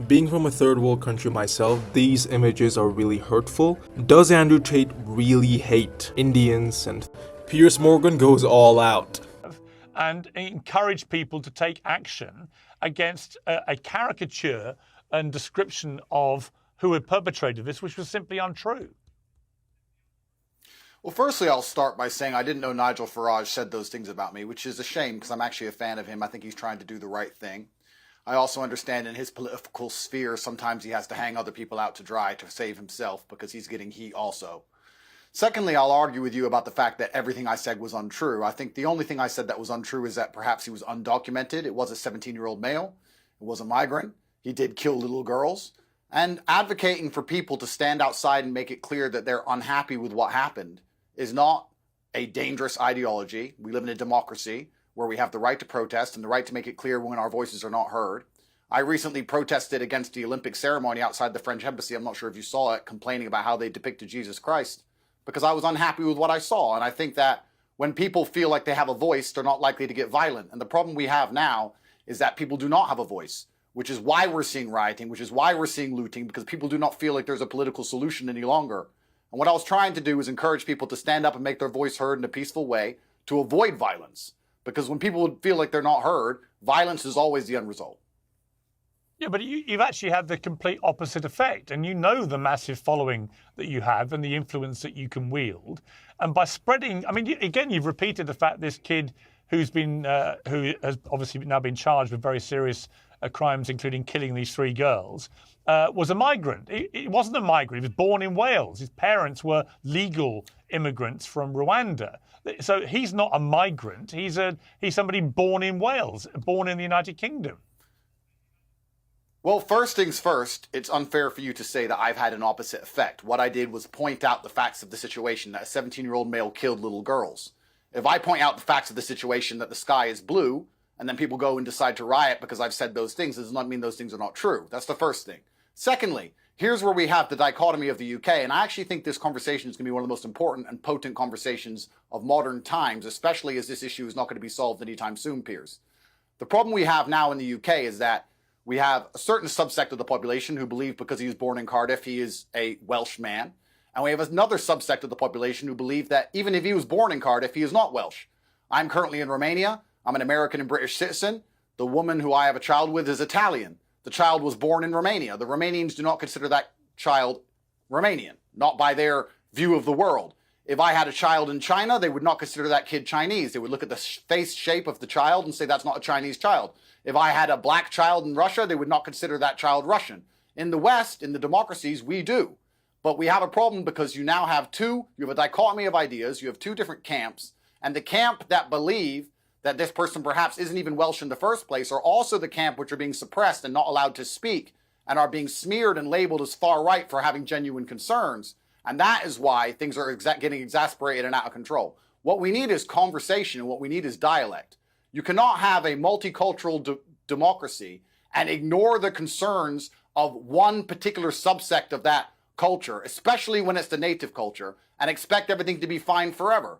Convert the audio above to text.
Being from a third world country myself, these images are really hurtful. Does Andrew Tate really hate Indians? And Piers Morgan goes all out. And encourage people to take action against a caricature and description of who had perpetrated this, which was simply untrue. Well, firstly, I'll start by saying I didn't know Nigel Farage said those things about me, which is a shame because I'm actually a fan of him. I think he's trying to do the right thing. I also understand in his political sphere, sometimes he has to hang other people out to dry to save himself because he's getting heat also. Secondly, I'll argue with you about the fact that everything I said was untrue. I think the only thing I said that was untrue is that perhaps he was undocumented. It was a 17-year-old male. It was a migrant. He did kill little girls. And advocating for people to stand outside and make it clear that they're unhappy with what happened is not a dangerous ideology. We live in a democracy where we have the right to protest and the right to make it clear when our voices are not heard. I recently protested against the Olympic ceremony outside the French embassy. I'm not sure if you saw it, complaining about how they depicted Jesus Christ, because I was unhappy with what I saw. And I think that when people feel like they have a voice, they're not likely to get violent. And the problem we have now is that people do not have a voice, which is why we're seeing rioting, which is why we're seeing looting, because people do not feel like there's a political solution any longer. And what I was trying to do is encourage people to stand up and make their voice heard in a peaceful way to avoid violence. Because when people feel like they're not heard, violence is always the end result. Yeah, but you've actually had the complete opposite effect. And you know the massive following that you have and the influence that you can wield. And by spreading, I mean, again, you've repeated the fact this kid who has obviously now been charged with very serious crimes, including killing these 3 girls, was a migrant. He wasn't a migrant. He was born in Wales. His parents were legal immigrants from Rwanda. So he's not a migrant. He's somebody born in Wales, born in the United Kingdom. Well, first things first, it's unfair for you to say that I've had an opposite effect. What I did was point out the facts of the situation, that a 17-year-old male killed little girls. If I point out the facts of the situation, that the sky is blue, and then people go and decide to riot because I've said those things, does not mean those things are not true. That's the first thing. Secondly, here's where we have the dichotomy of the UK, and I actually think this conversation is going to be one of the most important and potent conversations of modern times, especially as this issue is not going to be solved anytime soon, Piers. The problem we have now in the UK is that we have a certain subsect of the population who believe because he was born in Cardiff, he is a Welsh man. And we have another subsect of the population who believe that even if he was born in Cardiff, he is not Welsh. I'm currently in Romania. I'm an American and British citizen. The woman who I have a child with is Italian. The child was born in Romania. The Romanians do not consider that child Romanian, not by their view of the world. If I had a child in China, they would not consider that kid Chinese. They would look at the face shape of the child and say that's not a Chinese child. If I had a black child in Russia, they would not consider that child Russian. In the West, in the democracies, we do. But we have a problem because you now have you have a dichotomy of ideas, you have 2 different camps, and the camp that believe that this person perhaps isn't even Welsh in the first place are also the camp which are being suppressed and not allowed to speak and are being smeared and labeled as far right for having genuine concerns. And that is why things are getting exasperated and out of control. What we need is conversation, and what we need is dialect. You cannot have a multicultural democracy and ignore the concerns of one particular subsect of that culture, especially when it's the native culture, and expect everything to be fine forever.